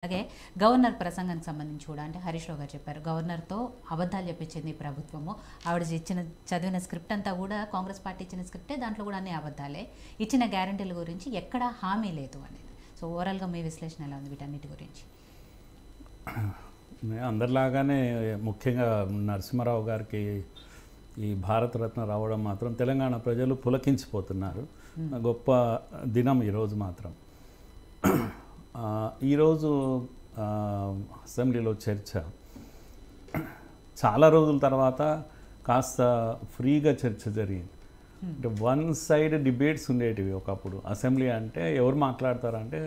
అలాగే గవర్నర్ ప్రసంగానికి సంబంధించి కూడా అంటే హరీష్ రావు గారు చెప్పారు, గవర్నర్తో అబద్ధాలు చెప్పించింది ప్రభుత్వము. ఆవిడ చదివిన స్క్రిప్ట్ అంతా కూడా కాంగ్రెస్ పార్టీ ఇచ్చిన స్క్రిప్టే, దాంట్లో కూడా అన్ని అబద్ధాలే, ఇచ్చిన గ్యారంటీల గురించి ఎక్కడా హామీ లేదు అనేది. సో ఓవరాల్గా మీ విశ్లేషణ ఎలా ఉంది వీటన్నిటి గురించి? అందరిలాగానే ముఖ్యంగా నరసింహారావు గారికి ఈ భారతరత్న రావడం మాత్రం తెలంగాణ ప్రజలు పులకించిపోతున్నారు. గొప్ప దినం ఈరోజు మాత్రం. ఈరోజు అసెంబ్లీలో చర్చ చాలా రోజుల తర్వాత కాస్త ఫ్రీగా చర్చ జరిగింది. అంటే వన్ సైడ్ డిబేట్స్ ఉండేటివి ఒకప్పుడు. అసెంబ్లీ అంటే ఎవరు మాట్లాడతారంటే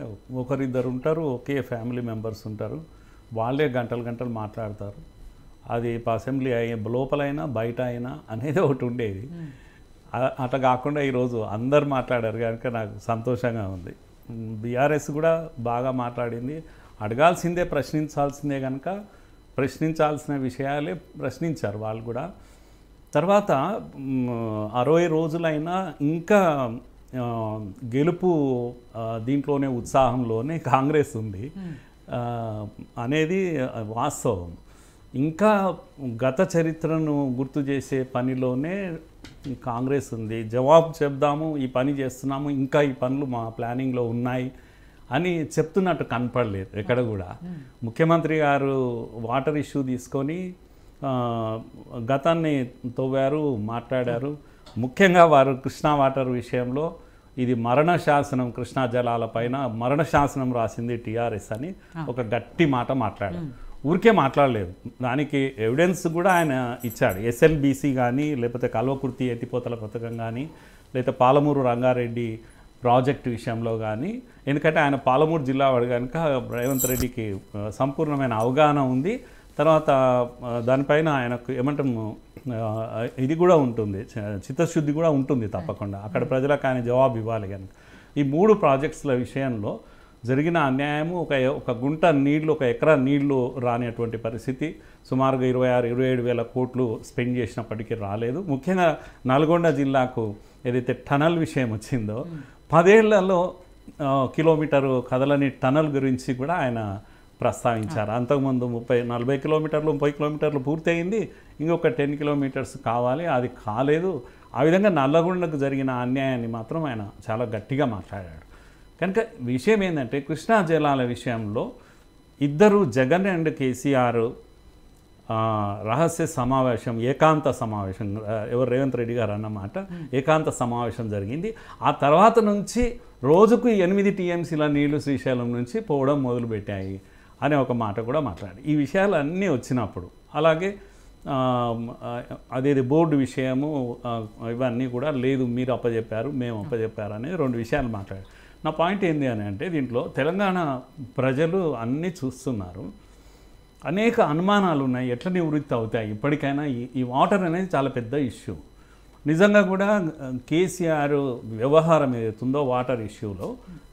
ఒకరిద్దరు ఉంటారు, ఒకే ఫ్యామిలీ మెంబర్స్ ఉంటారు, వాళ్ళే గంటలు గంటలు మాట్లాడతారు. అది అసెంబ్లీ లోపలైనా బయట అయినా అనేది ఒకటి ఉండేది. అట్లా కాకుండా ఈరోజు అందరు మాట్లాడారు కనుక నాకు సంతోషంగా ఉంది. బీఆర్ఎస్ కూడా బాగా మాట్లాడింది. అడగాల్సిందే, ప్రశ్నించాల్సిందే కనుక ప్రశ్నించాల్సిన విషయాలే ప్రశ్నించారు వాళ్ళు కూడా. తర్వాత 60 రోజులైనా ఇంకా గెలుపు దీంట్లోనే ఉత్సాహంలోనే కాంగ్రెస్ ఉంది అనేది వాస్తవం. ఇంకా గత చరిత్రను గుర్తు చేసే పనిలోనే కాంగ్రెస్ ఉంది. జవాబు చెప్దాము, ఈ పని చేస్తున్నాము, ఇంకా ఈ పనులు మా ప్లానింగ్లో ఉన్నాయి అని చెప్తున్నట్టు కనపడలేదు ఎక్కడ కూడా. ముఖ్యమంత్రి గారు వాటర్ ఇష్యూ తీసుకొని గతాన్ని తవ్వారు, మాట్లాడారు. ముఖ్యంగా వారు కృష్ణా వాటర్ విషయంలో ఇది మరణ శాసనం, కృష్ణా జలాలపైన మరణ శాసనం రాసింది టీఆర్ఎస్ అని ఒక గట్టి మాట మాట్లాడారు. ఊరికే మాట్లాడలేదు, దానికి ఎవిడెన్స్ కూడా ఆయన ఇచ్చాడు. ఎస్ఎల్బీసీ కానీ, లేకపోతే కల్వకుర్తి ఎత్తిపోతల పథకం కానీ, లేకపోతే పాలమూరు రంగారెడ్డి ప్రాజెక్టు విషయంలో కానీ. ఎందుకంటే ఆయన పాలమూరు జిల్లా వాడు కనుక రేవంత్ రెడ్డికి సంపూర్ణమైన అవగాహన ఉంది. తర్వాత దానిపైన ఆయనకు ఏమంటాము ఇది కూడా ఉంటుంది, చిత్తశుద్ధి కూడా ఉంటుంది తప్పకుండా. అక్కడ ప్రజలకు ఆయన జవాబు ఇవ్వాలి కనుక. ఈ 3 ప్రాజెక్ట్స్ల విషయంలో జరిగిన అన్యాయము, ఒక గుంట నీళ్లు, ఒక ఎకరా నీళ్లు రానిటువంటి పరిస్థితి. సుమారుగా 26-27 వేల కోట్లు స్పెండ్ చేసినప్పటికీ రాలేదు. ముఖ్యంగా నల్గొండ జిల్లాకు ఏదైతే టనల్ విషయం వచ్చిందో, 10 ఏళ్లలో కిలోమీటరు కదలని టనల్ గురించి కూడా ఆయన ప్రస్తావించారు. అంతకుముందు 30-40 కిలోమీటర్లు, 30 కిలోమీటర్లు పూర్తయింది, ఇంకొక 10 కిలోమీటర్స్ కావాలి, అది కాలేదు. ఆ విధంగా నల్లగొండకు జరిగిన అన్యాయాన్ని మాత్రం ఆయన చాలా గట్టిగా మాట్లాడాడు. కనుక విషయం ఏంటంటే కృష్ణా జలాల విషయంలో ఇద్దరు, జగన్ అండ్ కేసీఆర్ రహస్య సమావేశం, ఏకాంత సమావేశం, ఎవరు రేవంత్ రెడ్డి గారు అన్నమాట, ఏకాంత సమావేశం జరిగింది. ఆ తర్వాత నుంచి రోజుకు 8 టీఎంసీల నీళ్లు శ్రీశైలం నుంచి పోవడం మొదలుపెట్టాయి అనే ఒక మాట కూడా మాట్లాడి. ఈ విషయాలు అన్నీ వచ్చినప్పుడు, అలాగే అదేది బోర్డు విషయము, ఇవన్నీ కూడా లేదు, మీరు అప్పచెప్పారు, మేము అప్పచెప్పారు అనేది 2 విషయాలు మాట్లాడారు. నా పాయింట్ ఏంటి అని అంటే, దీంట్లో తెలంగాణ ప్రజలు అన్నీ చూస్తున్నారు, అనేక అనుమానాలు ఉన్నాయి, ఎట్లా నివృత్తి అవుతాయి ఇప్పటికైనా. ఈ వాటర్ అనేది చాలా పెద్ద ఇష్యూ. నిజంగా కూడా కేసీఆర్ వ్యవహారం ఏదైతుందో వాటర్ ఇష్యూలో,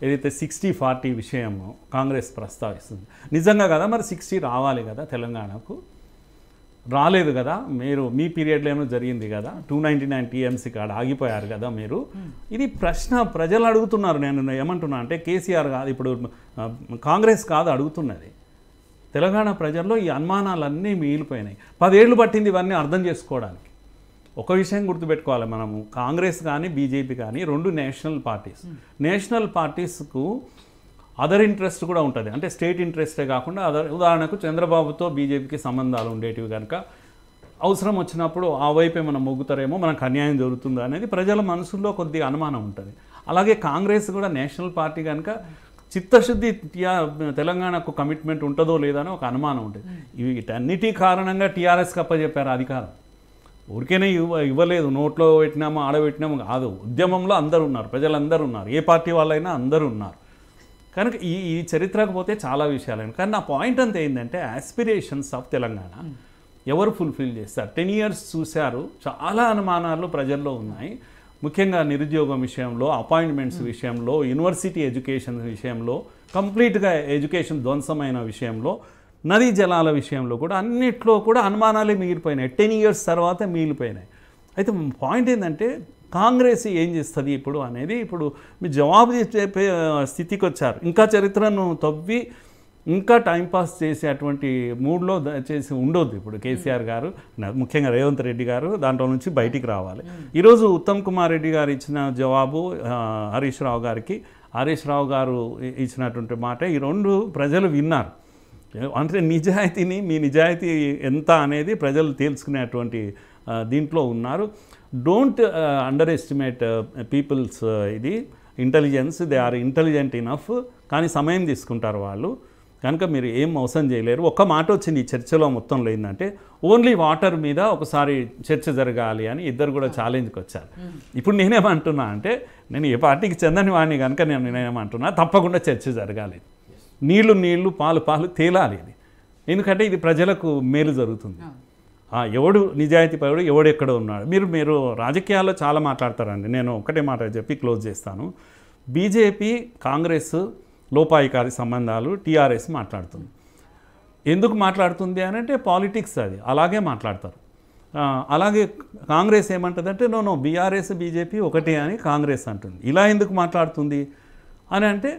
ఏదైతే 60-40 విషయము కాంగ్రెస్ ప్రస్తావిస్తుంది, నిజంగా కదా మరి 60 రావాలి కదా తెలంగాణకు, రాలేదు కదా. మీరు మీ పీరియడ్లో ఏమో జరిగింది కదా, 299 టీఎంసీ కాడ ఆగిపోయారు కదా మీరు. ఇది ప్రశ్న ప్రజలు అడుగుతున్నారు. నేను ఏమంటున్నా అంటే, కేసీఆర్ కాదు, ఇప్పుడు కాంగ్రెస్ కాదు అడుగుతున్నది, తెలంగాణ ప్రజల్లో ఈ అనుమానాలన్నీ మిగిలిపోయినాయి. 10 ఏళ్ళు పట్టింది ఇవన్నీ అర్థం చేసుకోవడానికి. ఒక విషయం గుర్తుపెట్టుకోవాలి మనము, కాంగ్రెస్ కానీ బీజేపీ కానీ 2 నేషనల్ పార్టీస్. నేషనల్ పార్టీస్కు అదర్ ఇంట్రెస్ట్ కూడా ఉంటుంది, అంటే స్టేట్ ఇంట్రెస్టే కాకుండా ఉదాహరణకు చంద్రబాబుతో బీజేపీకి సంబంధాలు ఉండేటివి కనుక అవసరం వచ్చినప్పుడు ఆ వైపే మనం మొగ్గుతారేమో, మనకు అన్యాయం జరుగుతుందో అనేది ప్రజల మనసుల్లో కొద్దిగా అనుమానం ఉంటుంది. అలాగే కాంగ్రెస్ కూడా నేషనల్ పార్టీ కనుక చిత్తశుద్ధి తెలంగాణకు కమిట్మెంట్ ఉంటుందో లేదని ఒక అనుమానం ఉంటుంది. వీటన్నిటి కారణంగా టీఆర్ఎస్కి అప్పచెప్పారు అధికారం. ఊరికేనే ఇవ్వలేదు, నోట్లో పెట్టినామో ఆడబెట్టినామో కాదు. ఉద్యమంలో అందరూ ఉన్నారు, ప్రజలందరూ ఉన్నారు, ఏ పార్టీ వాళ్ళైనా అందరూ ఉన్నారు. కనుక ఈ చరిత్రకు పోతే చాలా విషయాలు. కానీ నా పాయింట్ అంతా ఏంటంటే, ఆస్పిరేషన్స్ ఆఫ్ తెలంగాణ ఎవరు ఫుల్ఫిల్ చేస్తారు? 10 ఇయర్స్ చూశారు, చాలా అనుమానాలు ప్రజల్లో ఉన్నాయి. ముఖ్యంగా నిరుద్యోగం విషయంలో, అపాయింట్మెంట్స్ విషయంలో, యూనివర్సిటీ ఎడ్యుకేషన్ విషయంలో, కంప్లీట్గా ఎడ్యుకేషన్ ధ్వంసమైన విషయంలో, నదీ జలాల విషయంలో కూడా అన్నిట్లో కూడా అనుమానాలే మిగిలిపోయినాయి. 10 ఇయర్స్ తర్వాత మిగిలిపోయినాయి. అయితే పాయింట్ ఏంటంటే, కాంగ్రెస్ ఏం చేస్తుంది ఇప్పుడు అనేది ఇప్పుడు మీరు జవాబు చెప్పే స్థితికి వచ్చారు. ఇంకా చరిత్రను తవ్వి ఇంకా టైంపాస్ చేసేటువంటి మూడ్లో చేసి ఉండొద్దు ఇప్పుడు కేసీఆర్ గారు, ముఖ్యంగా రేవంత్ రెడ్డి గారు దాంట్లో నుంచి బయటికి రావాలి. ఈరోజు ఉత్తమ్ కుమార్ రెడ్డి గారు ఇచ్చిన జవాబు హరీష్ రావు గారికి, హరీష్ రావు గారు ఇచ్చినటువంటి మాట ఈ రెండు ప్రజలు విన్నారు. అంటే నిజాయితీని, మీ నిజాయితీ ఎంత అనేది ప్రజలు తెలుసుకునేటువంటి దీంట్లో ఉన్నారు. డోంట్ అండర్ ఎస్టిమేట్ పీపుల్స్ ఇది intelligence. They are intelligent enough, కానీ సమయం తీసుకుంటారు వాళ్ళు. కనుక మీరు ఏం మోసం చేయలేరు. ఒక్క మాట వచ్చింది ఈ చర్చలో మొత్తంలో ఏంటంటే ఓన్లీ వాటర్ మీద ఒకసారి చర్చ జరగాలి అని ఇద్దరు కూడా ఛాలెంజ్కి వచ్చారు. ఇప్పుడు నేనేమంటున్నా అంటే నేను ఏ పార్టీకి చెందని వాడిని కనుక నేనేమంటున్నా తప్పకుండా చర్చ జరగాలి. నీళ్లు పాలు తేలాలి ఇది. ఎందుకంటే ఇది ప్రజలకు మేలు జరుగుతుంది. ఎవడు నిజాయితీ పరుడు, ఎవడు ఎక్కడ ఉన్నాడు. మీరు రాజకీయాల్లో చాలా మాట్లాడతారండి. నేను ఒకటే మాట చెప్పి క్లోజ్ చేస్తాను. బీజేపీ కాంగ్రెస్ లోపాయికారి సంబంధాలు టీఆర్ఎస్ మాట్లాడుతుంది. ఎందుకు మాట్లాడుతుంది అని అంటే పాలిటిక్స్, అది అలాగే మాట్లాడతారు. అలాగే కాంగ్రెస్ ఏమంటుందంటే నో బీఆర్ఎస్ బీజేపీ ఒకటే అని కాంగ్రెస్ అంటుంది. ఇలా ఎందుకు మాట్లాడుతుంది అని అంటే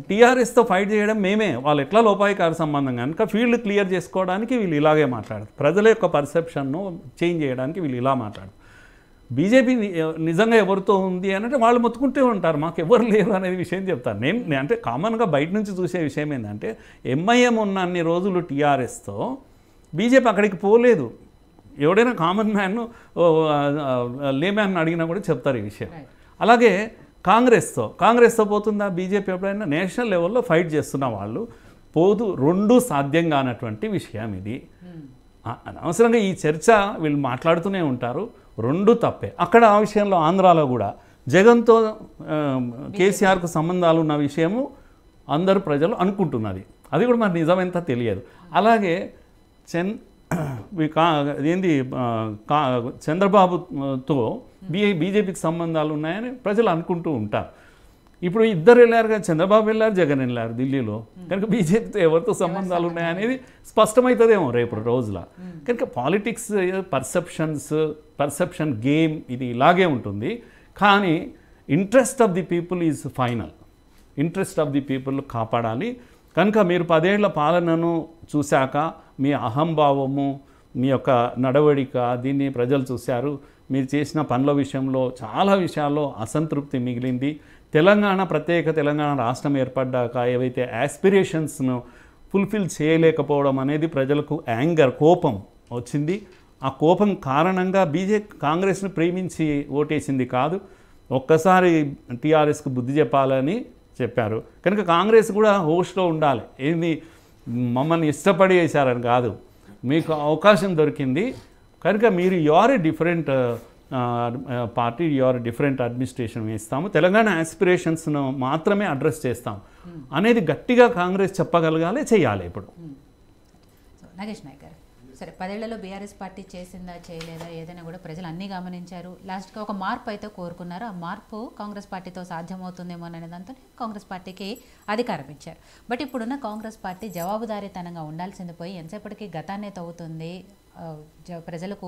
టీఆర్ఎస్తో ఫైట్ చేయడం మేమే, వాళ్ళు ఎట్లా లోపాయికారి సంబంధం కనుక ఫీల్డ్ క్లియర్ చేసుకోవడానికి వీళ్ళు ఇలాగే మాట్లాడతారు. ప్రజల యొక్క పర్సెప్షన్ను చేంజ్ చేయడానికి వీళ్ళు ఇలా మాట్లాడతారు. బీజేపీ నిజంగా ఎవరితో ఉంది అని అంటే వాళ్ళు మొత్తుకుంటూ ఉంటారు, మాకు ఎవరు లేరు అనేది విషయం చెప్తాను. నేను అంటే కామన్గా బయట నుంచి చూసే విషయం ఏంటంటే ఎంఐఎం ఉన్న అన్ని రోజులు టీఆర్ఎస్తో బీజేపీ అక్కడికి పోలేదు. ఎవడైనా కామన్ మ్యాన్ లేమ్యాన్ అడిగినా కూడా చెప్తారు ఈ విషయం. అలాగే కాంగ్రెస్తో పోతుందా బీజేపీ? ఎప్పుడైనా నేషనల్ లెవెల్లో ఫైట్ చేస్తున్న వాళ్ళు పోదు. రెండూ సాధ్యం కానటువంటి విషయం ఇది. అనవసరంగా ఈ చర్చ వీళ్ళు మాట్లాడుతూనే ఉంటారు. రెండు తప్పే. అక్కడ ఆ విషయంలో ఆంధ్రాలో కూడా జగన్తో కేసీఆర్కు సంబంధాలు ఉన్న విషయము అందరు ప్రజలు అనుకుంటున్నది. అది కూడా మరి నిజమెంత తెలియదు. అలాగే చంద్రబాబుతో బీజేపీకి సంబంధాలు ఉన్నాయని ప్రజలు అనుకుంటూ ఉంటారు. ఇప్పుడు ఇద్దరు వెళ్ళారు కదా, చంద్రబాబు వెళ్ళారు, జగన్ వెళ్ళారు ఢిల్లీలో. కనుక బీజేపీతో ఎవరితో సంబంధాలు ఉన్నాయనేది స్పష్టమవుతుందేమో రేపు రోజుల. కనుక పాలిటిక్స్ పర్సెప్షన్ గేమ్ ఇది ఇలాగే ఉంటుంది. కానీ interest of the people is final. Interest of the people కాపాడాలి. కనుక మీరు 10 ఏళ్ల పాలనను చూశాక మీ అహంభావము, మీ యొక్క నడవడిక దీన్ని ప్రజలు చూశారు. మీరు చేసిన పనుల విషయంలో చాలా విషయాల్లో అసంతృప్తి మిగిలింది. ప్రత్యేక తెలంగాణ రాష్ట్రం ఏర్పడ్డాక ఏవైతే యాస్పిరేషన్స్ను ఫుల్ఫిల్ చేయలేకపోవడం అనేది ప్రజలకు కోపం వచ్చింది. ఆ కోపం కారణంగా కాంగ్రెస్ను ప్రేమించి ఓటేసింది కాదు, ఒక్కసారి టీఆర్ఎస్కు బుద్ధి చెప్పాలని చెప్పారు. కనుక కాంగ్రెస్ కూడా హోస్ట్లో ఉండాలి. ఏంది మమ్మల్ని ఇష్టపడి వేశారని కాదు, మీకు అవకాశం దొరికింది కనుక మీరు you are a different party, you are different administration ఇస్తాము, తెలంగాణ యాస్పిరేషన్స్ను మాత్రమే అడ్రస్ చేస్తాం అనేది గట్టిగా కాంగ్రెస్ చెప్పగలగాలి, చేయాలి. ఇప్పుడు నాగేష్ నాయక్ గారు, సరే 10 ఏళ్లలో బీఆర్ఎస్ పార్టీ చేసిందా చేయలేదా ఏదైనా కూడా ప్రజలు అన్నీ గమనించారు. లాస్ట్గా ఒక మార్పు అయితే కోరుకున్నారు. ఆ మార్పు కాంగ్రెస్ పార్టీతో సాధ్యమవుతుందేమో అనే దాంతో కాంగ్రెస్ పార్టీకి అధికారం ఇచ్చారు. బట్ ఇప్పుడున్న కాంగ్రెస్ పార్టీ జవాబుదారీతనంగా ఉండాల్సింది పోయి ఎంతసేపటికి గతాన్నే తవ్వుతుంది. ప్రజలకు